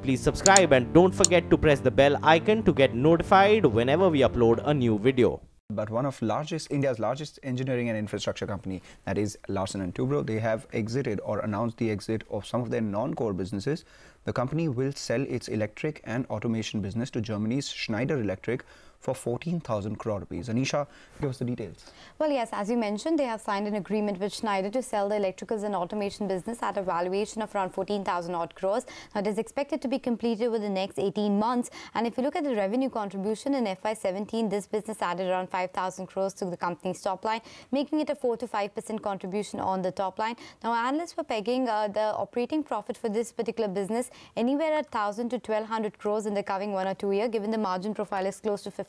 please subscribe and don't forget to press the bell icon to get notified whenever we upload a new video. But one of India's largest engineering and infrastructure company, that is Larsen & Toubro, they have exited or announced the exit of some of their non-core businesses. The company will sell its electric and automation business to Germany's Schneider Electric for 14,000 crore rupees. Anisha, give us the details. Well, yes, as you mentioned, they have signed an agreement with Schneider to sell the electricals and automation business at a valuation of around 14,000 odd crores. Now, it is expected to be completed within the next 18 months. And if you look at the revenue contribution in FY17, this business added around 5,000 crores to the company's top line, making it a 4 to 5% contribution on the top line. Now, analysts were pegging the operating profit for this particular business anywhere at 1,000 to 1,200 crores in the coming 1 or 2 years, given the margin profile is close to 15%.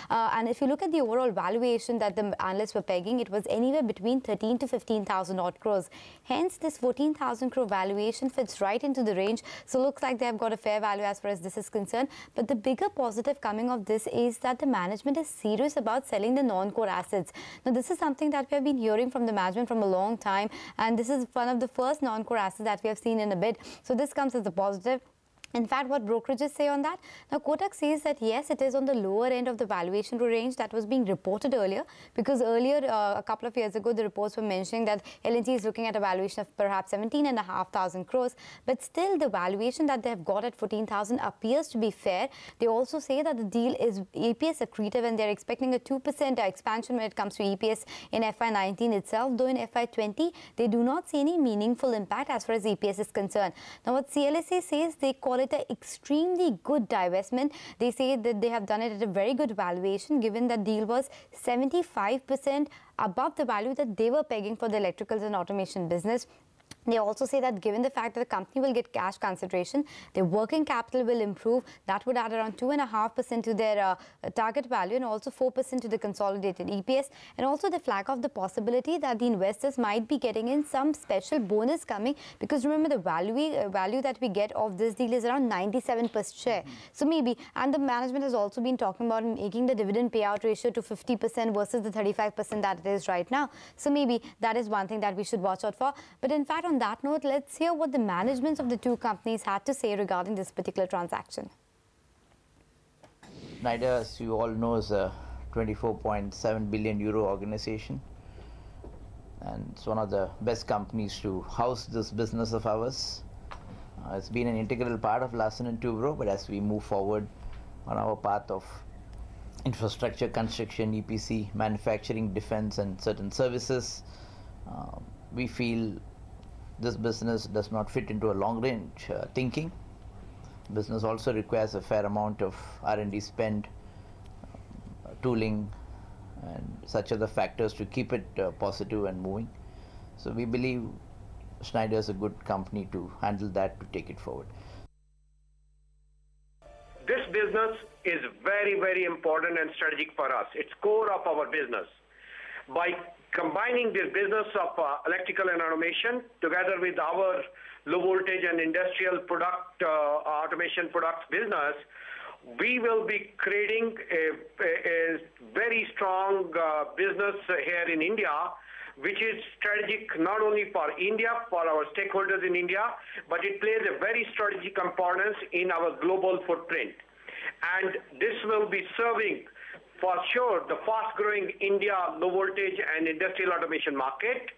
And if you look at the overall valuation that the analysts were pegging, it was anywhere between 13 to 15,000 odd crores. Hence, this 14,000 crore valuation fits right into the range. So, looks like they have got a fair value as far as this is concerned. But the bigger positive coming of this is that the management is serious about selling the non-core assets. Now, this is something that we have been hearing from the management from a long time. And this is one of the first non-core assets that we have seen in a bit. So, this comes as a positive. In fact, what brokerages say on that? Now, Kotak says that yes, it is on the lower end of the valuation range that was being reported earlier, because earlier, a couple of years ago, the reports were mentioning that L&T is looking at a valuation of perhaps 17,500 crores, but still the valuation that they have got at 14,000 appears to be fair. They also say that the deal is EPS accretive and they're expecting a 2% expansion when it comes to EPS in FY19 itself, though in FY20, they do not see any meaningful impact as far as EPS is concerned. Now, what CLSA says, they call it an extremely good divestment. They say that they have done it at a very good valuation, given that deal was 75% above the value that they were pegging for the electricals and automation business. They also say that given the fact that the company will get cash consideration, their working capital will improve. That would add around 2.5% to their target value and also 4% to the consolidated EPS. And also the flag of the possibility that the investors might be getting in some special bonus coming, because remember the value that we get of this deal is around 97 per share. So maybe, and the management has also been talking about making the dividend payout ratio to 50% versus the 35% that it is right now. So maybe that is one thing that we should watch out for. But in fact, on that note, let's hear what the managements of the two companies had to say regarding this particular transaction. Schneider, as you all know, is a 24.7 billion euro organization, and it's one of the best companies to house this business of ours. It's been an integral part of Larsen & Toubro, but as we move forward on our path of infrastructure, construction, EPC, manufacturing, defense and certain services, we feel this business does not fit into a long-range thinking. Business also requires a fair amount of R&D spend, tooling, and such other factors to keep it positive and moving. So we believe Schneider is a good company to handle that, to take it forward. This business is very, very important and strategic for us. It's core of our business. By combining this business of electrical and automation together with our low voltage and industrial product automation products business, we will be creating a very strong business here in India, which is strategic not only for India, for our stakeholders in India, but it plays a very strategic component in our global footprint. And this will be serving for sure the fast-growing India low voltage and industrial automation market.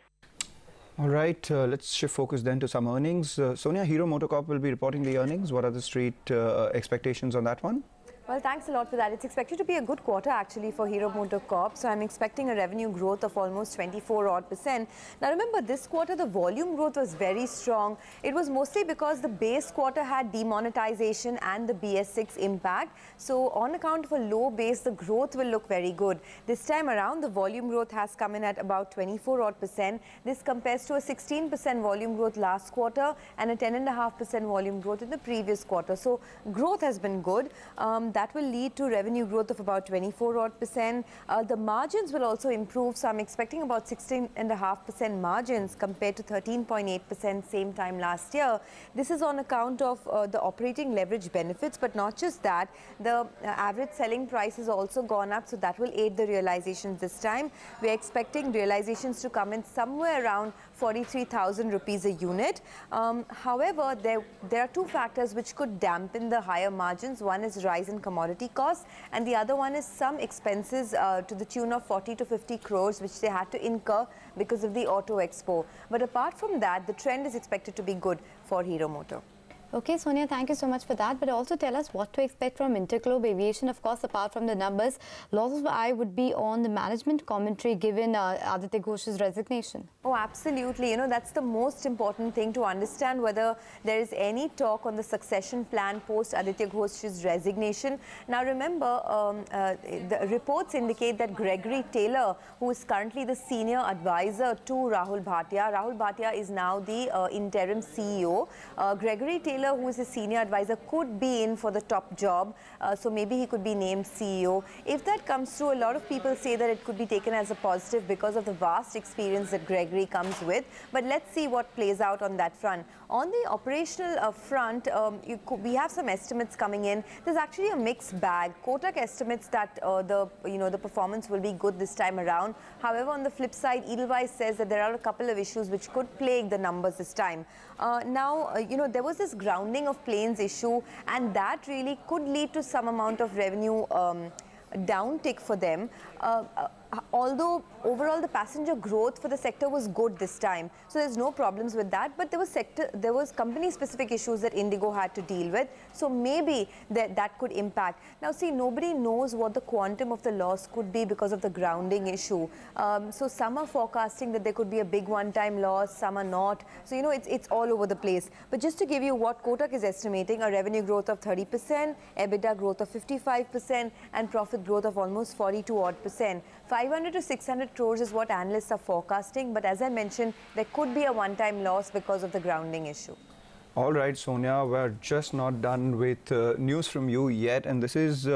All right, let's shift focus then to some earnings. Sonia, Hero MotoCorp will be reporting the earnings. What are the street expectations on that one? Well, thanks a lot for that. It's expected to be a good quarter actually for Hero MotoCorp. So I'm expecting a revenue growth of almost 24%. Now remember, this quarter the volume growth was very strong. It was mostly because the base quarter had demonetization and the BS6 impact. So on account of a low base, the growth will look very good. This time around, the volume growth has come in at about 24%. This compares to a 16% volume growth last quarter and a 10.5% volume growth in the previous quarter. So growth has been good. That will lead to revenue growth of about 24%. The margins will also improve, so I'm expecting about 16.5% margins compared to 13.8% same time last year. This is on account of the operating leverage benefits, but not just that, the average selling price has also gone up, so that will aid the realizations this time. We're expecting realizations to come in somewhere around 43,000 rupees a unit. However, there are two factors which could dampen the higher margins. One is rise in commodity costs, and the other one is some expenses to the tune of 40 to 50 crores which they had to incur because of the Auto Expo. But apart from that, the trend is expected to be good for Hero Motor. Okay, Sonia, thank you so much for that. But also tell us what to expect from Interglobe Aviation. Of course, apart from the numbers, lots of eye would be on the management commentary given Aditya Ghosh's resignation. Oh, absolutely. You know, that's the most important thing to understand whether there is any talk on the succession plan post Aditya Ghosh's resignation. Now, remember, the reports indicate that Gregory Taylor, who is currently the senior advisor to Rahul Bhatia is now the interim CEO. Gregory Taylor, who is a senior advisor, could be in for the top job, so maybe he could be named CEO. If that comes through, a lot of people say that it could be taken as a positive because of the vast experience that Gregory comes with. But let's see what plays out on that front. On the operational front, we have some estimates coming in. There's actually a mixed bag. Kotak estimates that the performance will be good this time around. However, on the flip side, Edelweiss says that there are a couple of issues which could plague the numbers this time. There was this grounding of planes issue, and that really could lead to some amount of revenue downtick for them. Although overall the passenger growth for the sector was good this time, so there's no problems with that. But there was company-specific issues that Indigo had to deal with, so maybe that could impact. Now, see, nobody knows what the quantum of the loss could be because of the grounding issue. So some are forecasting that there could be a big one-time loss, some are not. So it's all over the place. But just to give you what Kotak is estimating, a revenue growth of 30%, EBITDA growth of 55%, and profit growth of almost 42%. 500 to 600 crores is what analysts are forecasting, but as I mentioned, there could be a one-time loss because of the grounding issue. All right, Sonia, we're just not done with news from you yet, and this is,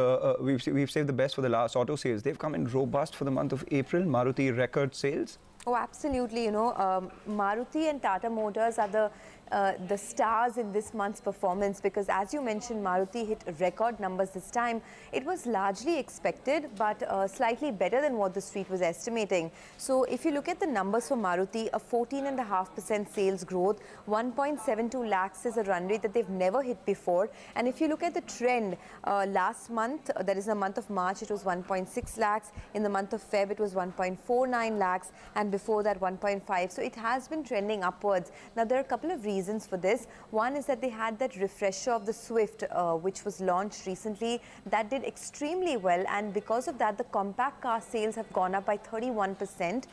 we've saved the best for the last. Auto sales, they've come in robust for the month of April. Maruti record sales. Oh, absolutely. Maruti and Tata Motors are the stars in this month's performance, because as you mentioned, Maruti hit record numbers this time. It was largely expected, but slightly better than what the street was estimating. So if you look at the numbers for Maruti, a 14.5% sales growth, 1.72 lakhs is a run rate that they've never hit before. And if you look at the trend, last month, that is the month of March, it was 1.6 lakhs. In the month of Feb, it was 1.49 lakhs. And before that, 1.5. So it has been trending upwards. Now, there are a couple of reasons for this. One is that they had that refresher of the Swift, which was launched recently. That did extremely well, and because of that, the compact car sales have gone up by 31%.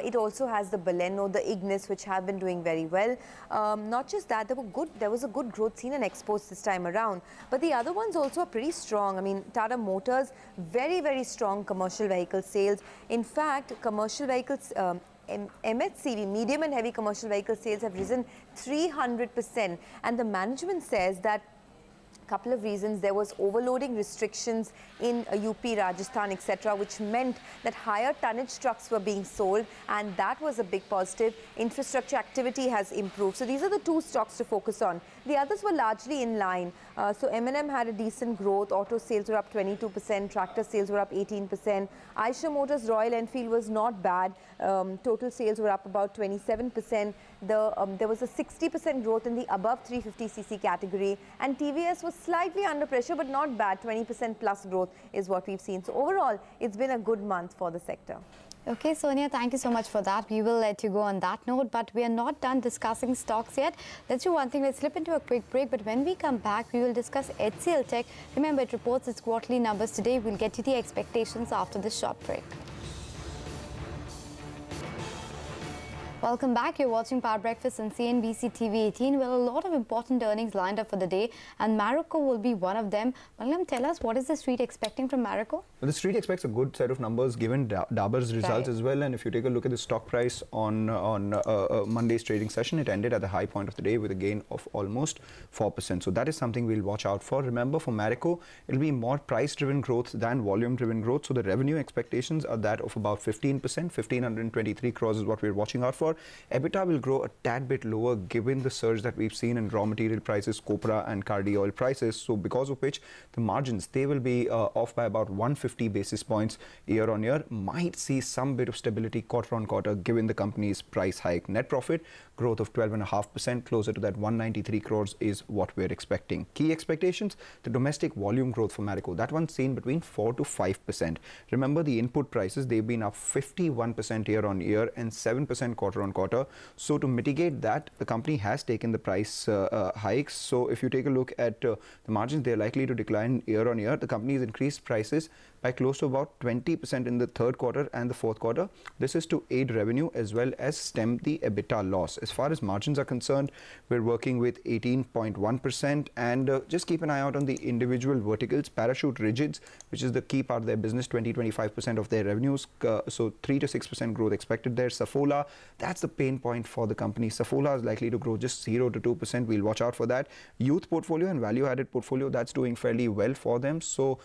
It also has the Baleno, the Ignis, which have been doing very well. Not just that, there was a good growth seen in exports this time around. But the other ones also are pretty strong. I mean, Tata Motors, very, very strong commercial vehicle sales. In fact, commercial vehicles, MHCV, medium and heavy commercial vehicle sales have risen 300%. And the management says that couple of reasons. There was overloading restrictions in UP, Rajasthan, etc., which meant that higher tonnage trucks were being sold, and that was a big positive. Infrastructure activity has improved. So these are the two stocks to focus on. The others were largely in line. So M&M had a decent growth. Auto sales were up 22%. Tractor sales were up 18%. Eicher Motors Royal Enfield was not bad. Total sales were up about 27%. There was a 60% growth in the above 350cc category, and TVS was slightly under pressure, but not bad. 20% plus growth is what we've seen. So overall, it's been a good month for the sector. Okay, Sonia, thank you so much for that. We will let you go on that note, but we are not done discussing stocks yet. Let's do one thing. Let's slip into a quick break, but when we come back, we will discuss HCL Tech. Remember, it reports its quarterly numbers today. We'll get you the expectations after this short break. Welcome back. You're watching Power Breakfast on CNBC TV18. Well, a lot of important earnings lined up for the day, and Marico will be one of them. Mangalam, tell us, what is the street expecting from Marico? Well, the street expects a good set of numbers given Dabur's results as well. And if you take a look at the stock price on Monday's trading session, it ended at the high point of the day with a gain of almost 4%. So that is something we'll watch out for. Remember, for Marico, it'll be more price-driven growth than volume-driven growth. So the revenue expectations are that of about 15%. 1,523 crores is what we're watching out for. EBITDA will grow a tad bit lower given the surge that we've seen in raw material prices, copra and cardi oil prices. So because of which the margins, they will be off by about 150 basis points year on year. Might see some bit of stability quarter on quarter given the company's price hike. Net profit growth of 12.5%, closer to that 193 crores is what we're expecting. Key expectations, the domestic volume growth for Marico, that one's seen between 4 to 5%. Remember, the input prices, they've been up 51% year on year and 7% quarter on quarter. So to mitigate that, the company has taken the price hikes. So if you take a look at the margins, they're likely to decline year on year. The company has increased prices by close to about 20% in the third quarter and the fourth quarter. This is to aid revenue as well as stem the EBITDA loss. As far as margins are concerned, we're working with 18.1%, and just keep an eye out on the individual verticals. Parachute rigids, which is the key part of their business, 20-25% of their revenues, so 3 to 6% growth expected there. Saffola, that's the pain point for the company. Saffola is likely to grow just 0 to 2%. We'll watch out for that. Youth portfolio and value-added portfolio, that's doing fairly well for them. So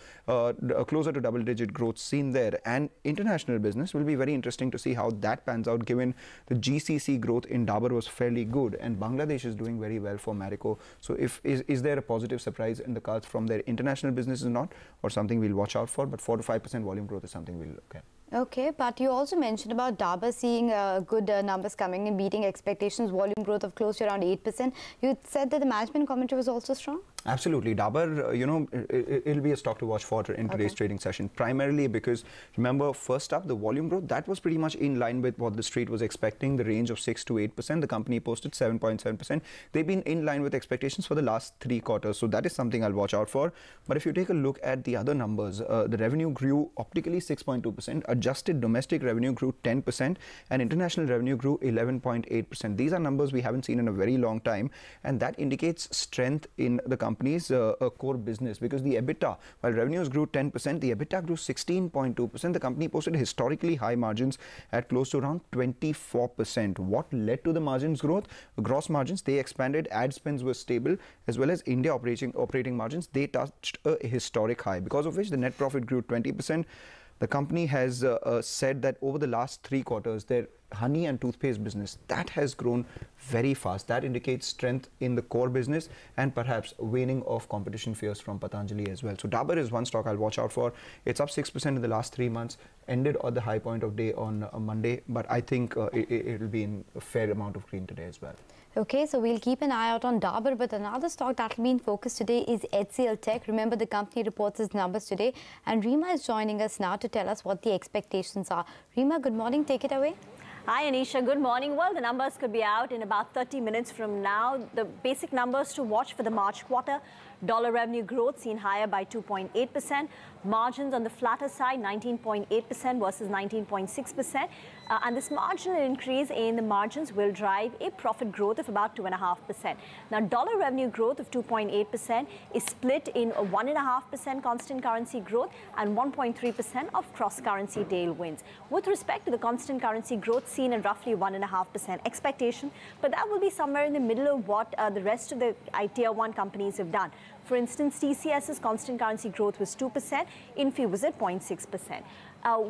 closer to double-digit growth seen there. And international business will be very interesting to see how that pans out, given the GCC growth in Dabur was fairly good, and Bangladesh is doing very well for Marico. So is there a positive surprise in the cards from their international business or not, or something we'll watch out for? But 4 to 5% volume growth is something we'll look at. Okay, but you also mentioned about Dabur seeing good numbers coming in, beating expectations, volume growth of close to around 8%. You said that the management commentary was also strong? Absolutely. Dabur, it'll be a stock to watch for in today's trading session, primarily because, remember, first up, the volume growth, that was pretty much in line with what the street was expecting, the range of 6 to 8%. The company posted 7.7%. They've been in line with expectations for the last 3 quarters. So that is something I'll watch out for. But if you take a look at the other numbers, the revenue grew optically 6.2%. Adjusted domestic revenue grew 10%, and international revenue grew 11.8%. These are numbers we haven't seen in a very long time, and that indicates strength in the company's core business, because the EBITDA, while revenues grew 10%, the EBITDA grew 16.2%. The company posted historically high margins at close to around 24%. What led to the margins growth? Gross margins, they expanded, ad spends were stable, as well as India operating margins, they touched a historic high, because of which the net profit grew 20%. The company has said that over the last 3 quarters, their honey and toothpaste business, that has grown very fast. That indicates strength in the core business and perhaps waning of competition fears from Patanjali as well. So Dabur is one stock I'll watch out for. It's up 6% in the last 3 months, ended at the high point of day on Monday, but I think it will be in a fair amount of green today as well. Okay, so we'll keep an eye out on Dabur, but another stock that will be in focus today is HCL Tech. Remember, the company reports its numbers today, and Reema is joining us now to tell us what the expectations are. Reema, good morning. Take it away. Hi Anisha, good morning. Well, the numbers could be out in about 30 minutes from now. The basic numbers to watch for the March quarter: dollar revenue growth seen higher by 2.8%. Margins on the flatter side, 19.8% versus 19.6%. And this marginal increase in the margins will drive a profit growth of about 2.5%. Now, dollar revenue growth of 2.8% is split in a 1.5% constant currency growth and 1.3% of cross-currency tailwinds. With respect to the constant currency growth seen at roughly 1.5% expectation, but that will be somewhere in the middle of what the rest of the Tier 1 companies have done. For instance, TCS's constant currency growth was 2%, Infi was at 0.6%.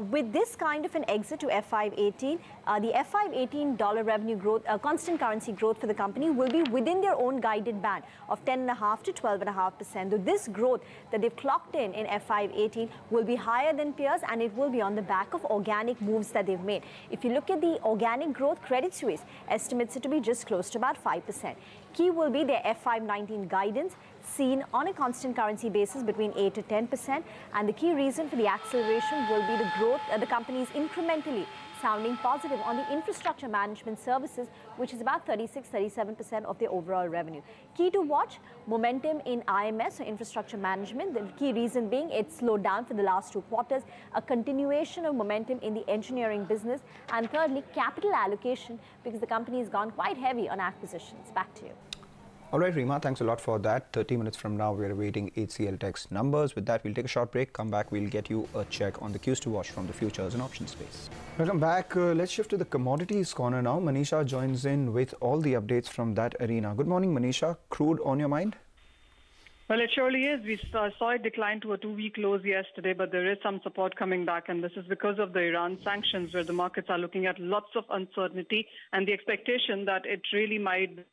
With this kind of an exit to FY18, the FY18 dollar revenue growth, constant currency growth for the company will be within their own guided band of 10.5 to 12.5%. Though this growth that they've clocked in FY18 will be higher than peers, and it will be on the back of organic moves that they've made. If you look at the organic growth, Credit Suisse estimates it to be just close to about 5%. Key will be their FY19 guidance, seen on a constant currency basis between 8 to 10%, and the key reason for the acceleration will be the growth the company is incrementally sounding positive on the infrastructure management services, which is about 36-37% of the overall revenue. Key to watch, momentum in IMS, or infrastructure management. The key reason being it slowed down for the last 2 quarters, a continuation of momentum in the engineering business, and thirdly, capital allocation, because the company has gone quite heavy on acquisitions. Back to you. All right, Rima, thanks a lot for that. 30 minutes from now, we're awaiting HCL Tech's numbers. With that, we'll take a short break. Come back, we'll get you a check on the cues to watch from the futures and options space. Welcome back. Let's shift to the commodities corner now. Manisha joins in with all the updates from that arena. Good morning, Manisha. Crude on your mind? Well, it surely is. We saw it decline to a 2-week lows yesterday, but there is some support coming back, and this is because of the Iran sanctions, where the markets are looking at lots of uncertainty and the expectation that it really might.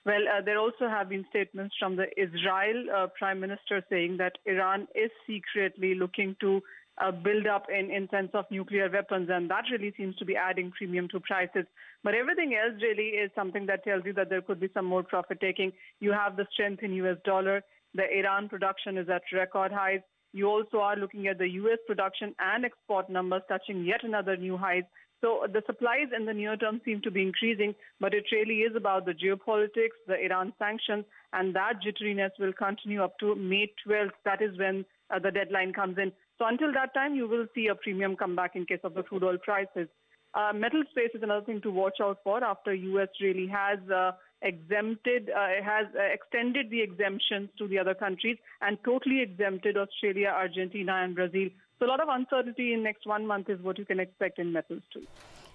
Well, there also have been statements from the Israel Prime Minister saying that Iran is secretly looking to build up in sense of nuclear weapons, and that really seems to be adding premium to prices. But everything else really is something that tells you that there could be some more profit taking. You have the strength in US dollar. The Iran production is at record highs. You also are looking at the US production and export numbers touching yet another new highs. So the supplies in the near term seem to be increasing, but it really is about the geopolitics, the Iran sanctions, and that jitteriness will continue up to May 12th. That is when the deadline comes in. So until that time, you will see a premium come back in case of the crude oil prices. Metal space is another thing to watch out for after US really has extended the exemptions to the other countries and totally exempted Australia, Argentina, and Brazil. So a lot of uncertainty in next 1 month is what you can expect in metals too.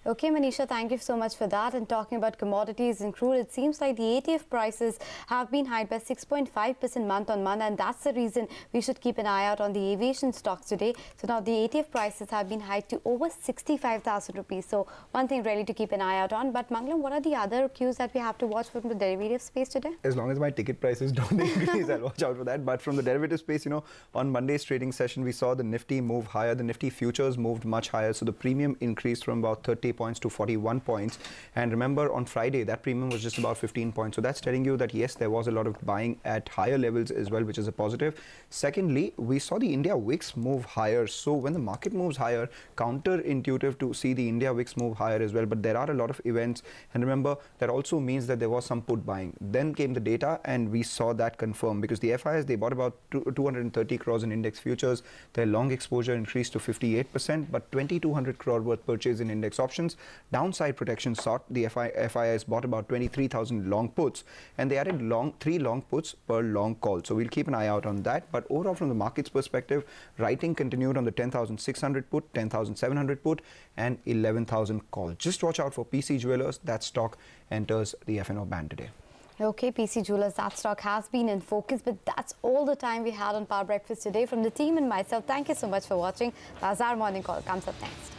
Okay, Manisha, thank you so much for that. And talking about commodities and crude, it seems like the ATF prices have been hiked by 6.5% month on month, and that's the reason we should keep an eye out on the aviation stocks today. So now the ATF prices have been hiked to over 65,000 rupees. So one thing really to keep an eye out on. But Mangalam, what are the other cues that we have to watch from the derivative space today? As long as my ticket prices don't increase, I'll watch out for that. But from the derivative space, you know, on Monday's trading session, we saw the Nifty move higher. The Nifty futures moved much higher. So the premium increased from about 30 points to 41 points. And remember, on Friday, that premium was just about 15 points. So that's telling you that, yes, there was a lot of buying at higher levels as well, which is a positive. Secondly, we saw the India VIX move higher. So when the market moves higher, counterintuitive to see the India VIX move higher as well. But there are a lot of events. And remember, that also means that there was some put buying. Then came the data, and we saw that confirm, because the FIs, they bought about 230 crores in index futures. Their long exposure increased to 58%, but 2,200 crore worth purchase in index options. Downside protection sought. The FIs bought about 23,000 long puts, and they added 3 long puts per long call. So we'll keep an eye out on that. But overall, from the market's perspective, writing continued on the 10,600 put, 10,700 put, and 11,000 call. Just watch out for PC Jewelers. That stock enters the F&O band today. Okay, PC Jewelers, that stock has been in focus, but that's all the time we had on Power Breakfast today. From the team and myself, thank you so much for watching. That's our morning call. Comes up next.